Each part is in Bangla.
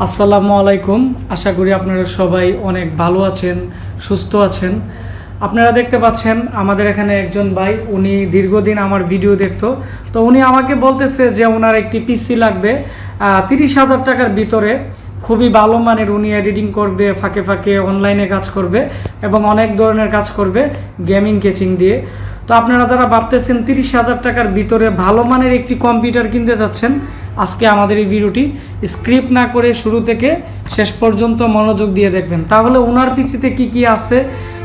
আসসালামু আলাইকুম। আশা করি আপনারা সবাই অনেক ভালো আছেন, সুস্থ আছেন। আপনারা দেখতে পাচ্ছেন আমাদের এখানে একজন ভাই, উনি দীর্ঘদিন আমার ভিডিও দেখতো। তো উনি আমাকে বলতেছে যে ওনার একটি পিসি লাগবে 30,000 টাকার ভিতরে, খুবই ভালো মানের। উনি এডিটিং করবে, ফাঁকে ফাঁকে অনলাইনে কাজ করবে এবং অনেক ধরনের কাজ করবে গেমিং কেচিং দিয়ে। তো আপনারা যারা ভাবতেছেন 30,000 টাকার ভিতরে ভালো মানের একটি কম্পিউটার কিনতে যাচ্ছেন, আজকে আমাদের এই ভিডিওটি স্ক্রিপ্ট না করে শুরু থেকে শেষ পর্যন্ত মনোযোগ দিয়ে দেখবেন। তাহলে ওনার পিসিতে কি কি আছে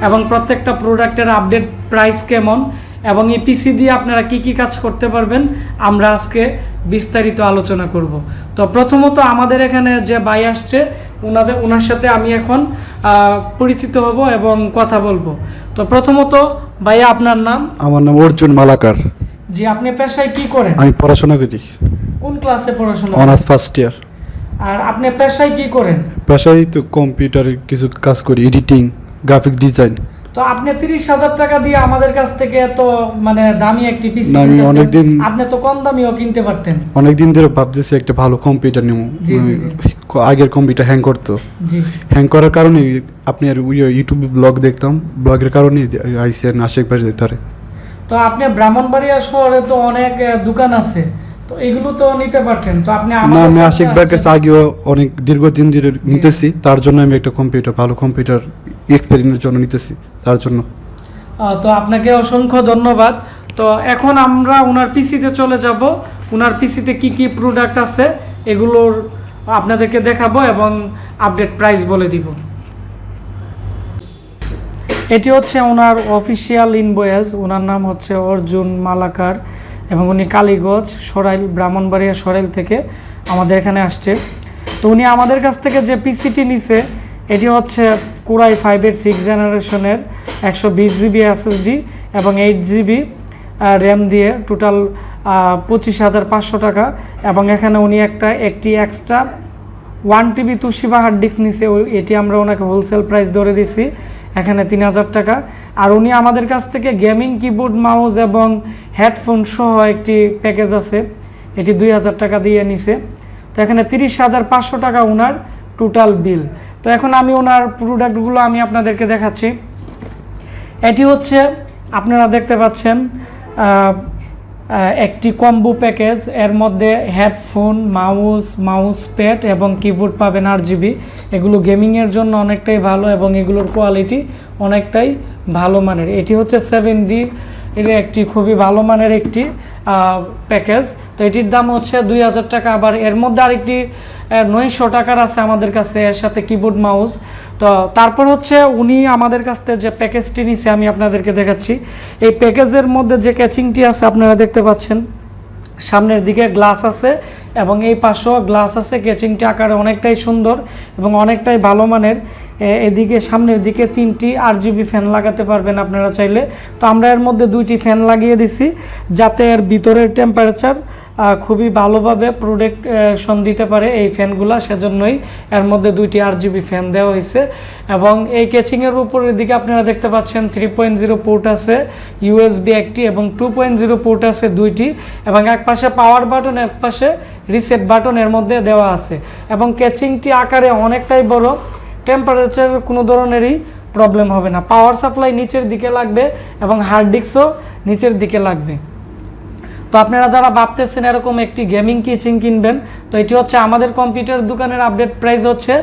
এবং প্রত্যেকটা প্রোডাক্টের আপডেট প্রাইস কেমন এবং এই পিসি দিয়ে আপনারা কি কি কাজ করতে পারবেন, আমরা আজকে বিস্তারিত আলোচনা করব। তো প্রথমত আমাদের এখানে যে ভাই আসছে, ওনার সাথে আমি এখন পরিচিত হব এবং কথা বলবো। তো প্রথমত ভাইয়া, আপনার নাম? আমার নাম অর্জুন মালাকার। জি, আপনি পেশায় কি করেন? আমি পড়াশোনা করি। কোন ক্লাসে পড়াশোনা? Honours first year. আর আপনি পেশায় কি করেন? পেশায় তো কম্পিউটারে কিছু কাজ করি, এডিটিং, গ্রাফিক ডিজাইন। তো আপনি 30,000 টাকা দিয়ে আমাদের কাছ থেকে এত মানে দামি একটি পিসি আমি কিনতেছেন, অনেকদিন আপনি তো কম দামিও কিনতে পারতেন। অনেকদিন ধরে ভাবতেছি একটা ভালো কম্পিউটার নেব। আগের কম্পিউটার হ্যাং করতো। হ্যাং করার কারণে আপনি আর ইউটিউবে ব্লগ দেখতাম, ব্লগের কারণে আইসেন আশিক ভাই ধরে। তো আপনি ব্রাহ্মণবাড়িয়া শহরে তো অনেক দোকান আছে, তো এগুলো তো নিতে পারতেন। তো আপনি না, আমি আশিক ভাইয়ের কাছে আগেও অনেক দীর্ঘদিন ধরে নিতেছি, তার জন্য আমি একটা কম্পিউটার, ভালো কম্পিউটার এক্সপেরিমেন্টের জন্য নিতেছি, তার জন্য। তো আপনাকে অসংখ্য ধন্যবাদ। তো এখন আমরা ওনার পিসিতে চলে যাব। ওনার পিসিতে কি কি প্রোডাক্ট আছে এগুলোর আপনাদেরকে দেখাবো এবং আপডেট প্রাইস বলে দিব। এটি হচ্ছে ওনার অফিসিয়াল ইনভয়েস। ওনার নাম হচ্ছে অর্জুন মালাকার এবং উনি কালীগঞ্জ সরাইল, ব্রাহ্মণবাড়িয়া সরাইল থেকে আমাদের এখানে আসছে। তো উনি আমাদের কাছ থেকে যে পিসিটি নিছে, এটি হচ্ছে কোরাই 5-এর 6 জেনারেশনের 120 জিবি এসএসডি এবং 8 জিবি র্যাম দিয়ে টোটাল 25,500 টাকা। এবং এখানে উনি একটি extra 1 TB Toshiba hard disk নিছে, এটি আমরা ওনাকে হোলসেল প্রাইস ধরে দিছি এখানে 3,000 টাকা। আর উনি আমাদের কাছ থেকে গেমিং কিবোর্ড, মাউস এবং হেডফোন সহ একটি প্যাকেজ আছে, এটি 2,000 টাকা দিয়ে নিছে। তো এখানে 30,500 টাকা ওনার টোটাল বিল। তো এখন আমি ওনার প্রোডাক্টগুলো আমি আপনাদেরকে দেখাচ্ছি। এটি হচ্ছে আপনারা দেখতে পাচ্ছেন একটি কম্বো প্যাকেজ, এর মধ্যে হেডফোন, মাউস প্যাড এবং কিবোর্ড পাবেন 8 জিবি। এগুলো গেমিংয়ের জন্য অনেকটাই ভালো এবং এগুলোর কোয়ালিটি অনেকটাই ভালো মানের। এটি হচ্ছে 7D এর একটি খুবই ভালো মানের একটি প্যাকেজ। তো এটির দাম হচ্ছে 2,000 টাকা। আবার এর মধ্যে আরেকটি 900 টাকার আছে আমাদের কাছে, এর সাথে কিবোর্ড, মাউস। তো তারপর হচ্ছে উনি আমাদের কাছ থেকে যে প্যাকেজটি নিছে আমি আপনাদেরকে দেখাচ্ছি। এই প্যাকেজের মধ্যে যে ক্যাচিংটি আছে আপনারা দেখতে পাচ্ছেন, সামনের দিকে গ্লাস আছে এবং এই পাশেও গ্লাস আছে। ক্যাচিংটি আকারে অনেকটাই সুন্দর এবং অনেকটাই ভালো মানের। এদিকে সামনের দিকে 3টি RGB ফ্যান লাগাতে পারবেন আপনারা চাইলে। তো আমরা এর মধ্যে 2টি ফ্যান লাগিয়ে দিছি, যাতে এর ভিতরের টেম্পারেচার খুবই ভালোভাবে প্রোটেকশন দিতে পারে এই ফ্যানগুলো, সেজন্যই এর মধ্যে 2টি RGB ফ্যান দেওয়া হয়েছে। এবং এই ক্যাচিংয়ের উপরের দিকে আপনারা দেখতে পাচ্ছেন 3.0 পোর্ট আছে, USB একটি এবং 2.0 পোর্ট আছে 2টি, এবং এক পাশে পাওয়ার বাটন, এক পাশে রিসেট বাটন এর মধ্যে দেওয়া আছে। এবং ক্যাচিংটি আকারে অনেকটাই বড়, টেম্পারেচার কোনো ধরনেরই প্রবলেম হবে না। পাওয়ার সাপ্লাই নিচের দিকে লাগবে এবং হার্ড ডিস্কও নিচের দিকে লাগবে। তো আপনারা যারা ভাবতেছেন এরকম একটি গেমিং কিচিং কিনবেন, তো এটি হচ্ছে আমাদের কম্পিউটার দোকানের আপডেট প্রাইস হচ্ছে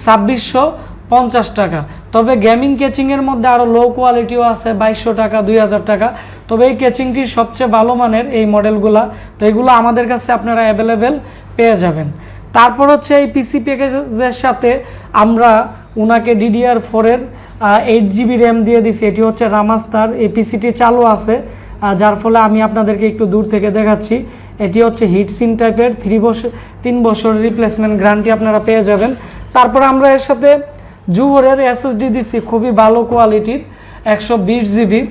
2,650 টাকা। তবে গেমিং কেচিংয়ের মধ্যে আরও লো কোয়ালিটিও আছে, 2,200 টাকা, 2,000 টাকা। তবে এই কেচিংটি সবচেয়ে ভালো মানের এই মডেলগুলা। তো এগুলো আমাদের কাছে আপনারা অ্যাভেলেবেল পেয়ে যাবেন। তারপর হচ্ছে এই পিসি প্যাকেজের সাথে আমরা ওনাকে DDR4-এর 8 জিবি র্যাম দিয়ে দিছি। এটি হচ্ছে রামাস্টার। এই পিসিটি চালু আছে, যার ফলে আমি আপনাদেরকে একটু দূর থেকে দেখাচ্ছি। এটি হচ্ছে হিটসিন টাইপের, 3 বছর রিপ্লেসমেন্ট গ্যারান্টি আপনারা পেয়ে যাবেন। তারপরে আমরা এর সাথে জুহরের SSD দিছি, খুবই ভালো কোয়ালিটির, 120 জিবি।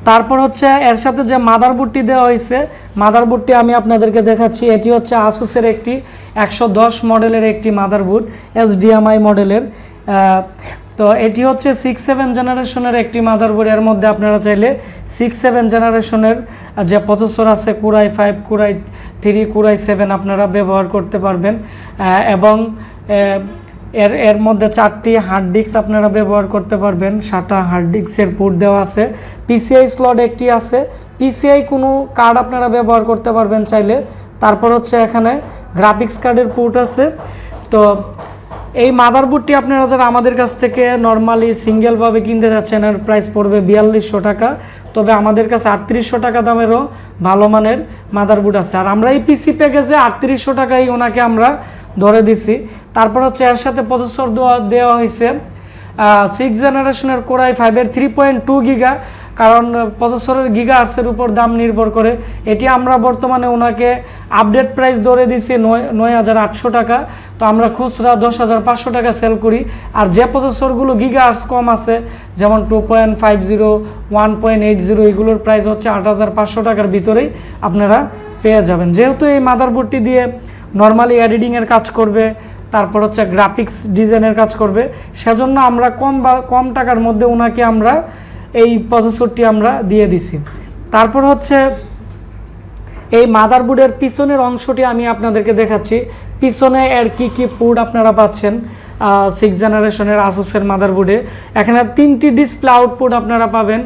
তারপর হচ্ছে এর সাথে যে মাদারবোর্ডটি দেওয়া হয়েছে, মাদারবোর্ডটি আমি আপনাদেরকে দেখাচ্ছি। এটি হচ্ছে আসুসের একটি 110 মডেলের একটি মাদারবোর্ড, HDMI মডেলের। তো এটি হচ্ছে 6-7 জেনারেশনের একটি মাদারবোর্ড। এর মধ্যে আপনারা চাইলে 6-7 জেনারেশনের যে প্রসেসর আছে Core i5, Core i3, Core i7 আপনারা ব্যবহার করতে পারবেন। এবং এর মধ্যে 4টি হার্ড ডিস্ক আপনারা ব্যবহার করতে পারবেন। 7টা হার্ড ডিস্কের পোর্ট দেওয়া আছে। পিসিআই স্লট একটি আছে। পিসিআই কোনো কার্ড আপনারা ব্যবহার করতে পারবেন চাইলে। তারপর হচ্ছে এখানে গ্রাফিক্স কার্ডের পোর্ট আছে। তো এই মাদারবোর্ডটি আপনারা যারা আমাদের কাছ থেকে নর্মালি সিঙ্গেলভাবে কিনতে যাচ্ছেন, এর প্রাইস পড়বে 4200 টাকা। তবে আমাদের কাছে 3800 টাকা দামেরও ভালো মানের মাদারবোর্ড আছে। আর আমরা এই পিসি প্যাকেজে 3800 টাকায় ওনাকে আমরা ধরে দিছি। তারপর হচ্ছে এর সাথে প্রসেসর দেওয়া হয়েছে 6 জেনারেশনের Core i5 এর 3.2 গিগা, কারণ প্রসেসরের গিগা আর্টসের উপর দাম নির্ভর করে। এটি আমরা বর্তমানে ওনাকে আপডেট প্রাইস ধরে দিছি 9800 টাকা। তো আমরা খুচরা 10500 টাকা সেল করি। আর যে প্রসেসরগুলো গিগা আর্টস কম আছে, যেমন 2.50, 1.80, এগুলোর প্রাইস হচ্ছে 8500 টাকার ভিতরেই আপনারা পেয়ে যাবেন। যেহেতু এই মাদারবোর্ডটি দিয়ে নর্মালি এডিটিংয়ের কাজ করবে, তারপর হচ্ছে গ্রাফিক্স ডিজাইনের কাজ করবে, সেজন্য আমরা কম টাকার মধ্যে ওনাকে আমরা এই প্রসেসরটি আমরা দিয়ে দিছি। তারপর হচ্ছে এই মাদারবোর্ডের পিছনের অংশটি আমি আপনাদেরকে দেখাচ্ছি। পিছনে এর কি পোর্ট আপনারা পাচ্ছেন 6 জেনারেশনের আসুসের মাদারবোর্ডে। এখানে 3টি ডিসপ্লে আউটপুট আপনারা পাবেন,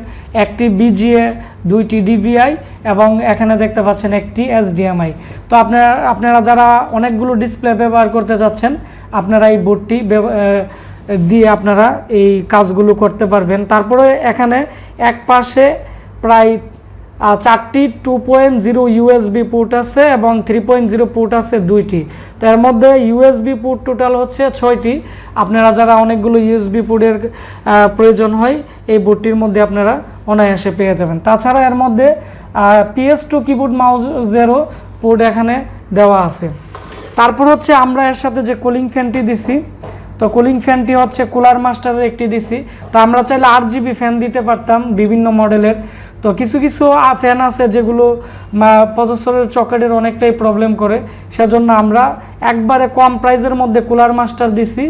একটি বিজিএ, 2টি ডিভিআই এবং এখানে দেখতে পাচ্ছেন একটি এসডিএমআই। তো আপনারা যারা অনেকগুলো ডিসপ্লে ব্যবহার করতে যাচ্ছেন, আপনারা এই বোর্ডটি দিয়ে আপনারা এই কাজগুলো করতে পারবেন। তারপরে এখানে এক পাশে প্রায় 4টি 2.0 ইউএসবি পোর্ট আছে এবং 3.0 পোর্ট আছে 2টি। তো এর মধ্যে ইউএসবি পোর্ট টোটাল হচ্ছে 6টি। আপনারা যারা অনেকগুলো ইউএসবি পোর্টের প্রয়োজন হয়, এই বোর্ডটির মধ্যে আপনারা অনায়াসে পেয়ে যাবেন। তাছাড়া এর মধ্যে PS2 কিবোর্ড মাউসেরও পোর্ট এখানে দেওয়া আছে। তারপর হচ্ছে আমরা এর সাথে যে কুলিং ফ্যানটি দিছি, তো কুলিং ফ্যানটি হচ্ছে কুলার মাস্টারের একটি দিছি। তো আমরা চাইলে RGB ফ্যান দিতে পারতাম বিভিন্ন মডেলের। তো কিছু ফ্যান আছে যেগুলো প্রসেসরের চকেটের অনেকটাই প্রবলেম করে, সেজন্য আমরা একবারে কম প্রাইসের মধ্যে কুলার মাস্টার দিছি।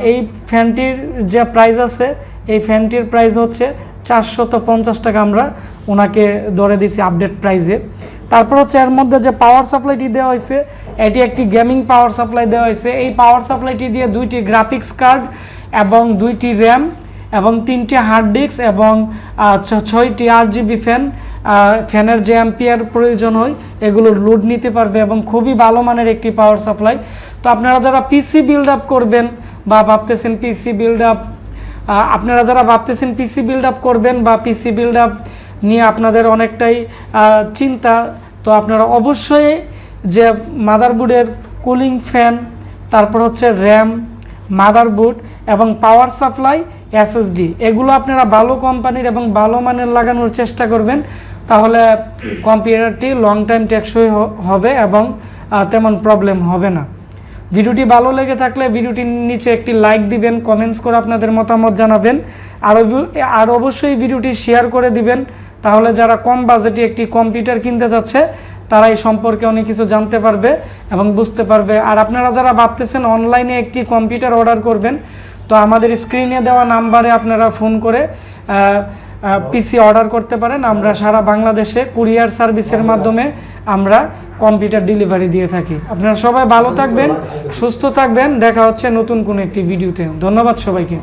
এই ফ্যানটির যে প্রাইস আছে, এই ফ্যানটির প্রাইস হচ্ছে 450 টাকা আমরা ওনাকে ধরে দিছি আপডেট প্রাইসে। তারপর হচ্ছে এর মধ্যে যে পাওয়ার সাপ্লাইটি দেওয়া হয়েছে, এটি একটি গেমিং পাওয়ার সাপ্লাই দেওয়া হয়েছে। এই পাওয়ার সাপ্লাইটি দিয়ে 2টি গ্রাফিক্স কার্ড এবং 2টি র্যাম এবং 3টি হার্ড ডিস্ক এবং 6টি RGB ফ্যানের যে অ্যাম্পিয়ার প্রয়োজন হয় এগুলো লোড নিতে পারবে এবং খুবই ভালো মানের একটি পাওয়ার সাপ্লাই। তো আপনারা যারা পিসি বিল্ড আপ করবেন বা ভাবতেছেন পিসি বিল্ড আপ করবেন বা পিসি বিল্ড আপ নিয়ে আপনাদের অনেকটাই চিন্তা, তো আপনারা অবশ্যই যে মাদারবোর্ডের কুলিং ফ্যান, তারপর হচ্ছে র্যাম, মাদারবোর্ড এবং পাওয়ার সাপ্লাই, SSD, এগুলো আপনারা ভালো কোম্পানির এবং ভালো মানের লাগানোর চেষ্টা করবেন। তাহলে কম্পিউটারটি লং টাইম টেকসই হবে এবং তেমন প্রবলেম হবে না। ভিডিওটি ভালো লেগে থাকলে ভিডিওটির নিচে একটি লাইক দিবেন, কমেন্টস করে আপনাদের মতামত জানাবেন। আর অবশ্যই ভিডিওটি শেয়ার করে দিবেন, তাহলে যারা কম বাজেটে একটি কম্পিউটার কিনতে যাচ্ছে তারা এই সম্পর্কে অনেক কিছু জানতে পারবে এবং বুঝতে পারবে। আর আপনারা যারা ভাবতেছেন অনলাইনে একটি কম্পিউটার অর্ডার করবেন, তো আমাদের স্ক্রিনে দেওয়া নাম্বারে আপনারা ফোন করে পিসি অর্ডার করতে পারেন। আমরা সারা বাংলাদেশে কুরিয়ার সার্ভিসের মাধ্যমে আমরা কম্পিউটার ডেলিভারি দিয়ে থাকি। আপনারা সবাই ভালো থাকবেন, সুস্থ থাকবেন। দেখা হচ্ছে নতুন কোনো একটি ভিডিওতে। ধন্যবাদ সবাইকে।